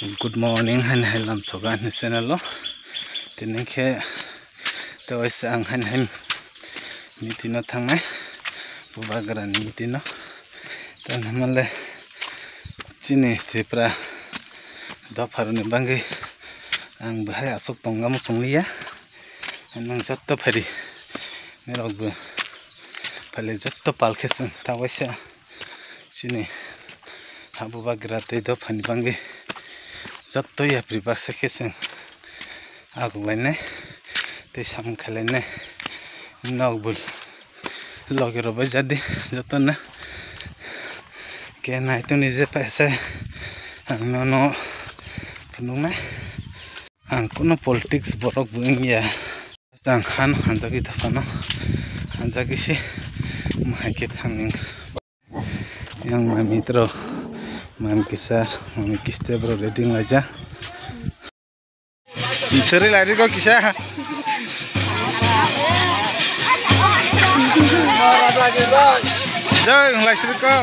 Good morning, han helam soga ni senalo. Tini ke to isang han mitino thangai bubagaran mitino. Tan hamale chini Tipra dofaruni bangi ang bahaya asok tonggamu songliya. Anang jotto phari nerogbu phale jotto palkhesun tawaisa chini habubagirate dofani bangi jotto ya pribaksa kheseng agulaine te sam khalene nogbul logero bajadi jotto na ke naitu nije paisa no pununga ang kuno politics borok buing ya jang han hanjagi thapano hanjagi si mahake thaming yang mamitro mam kisar mam kiste bro reading aja ceri lari kok kisah jeng listrik kok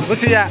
Buci ya.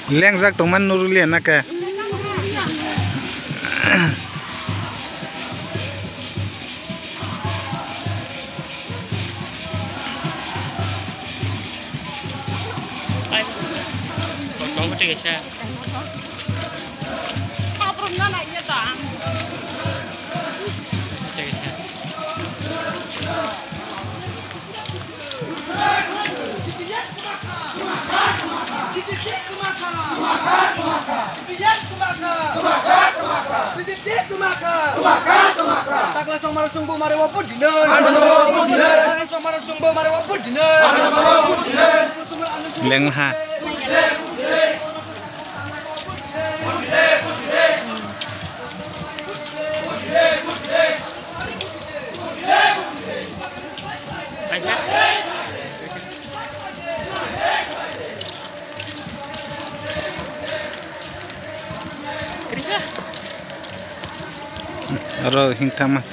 Lengjak tongman nurulian naka. Lengha. Aro hingta mas.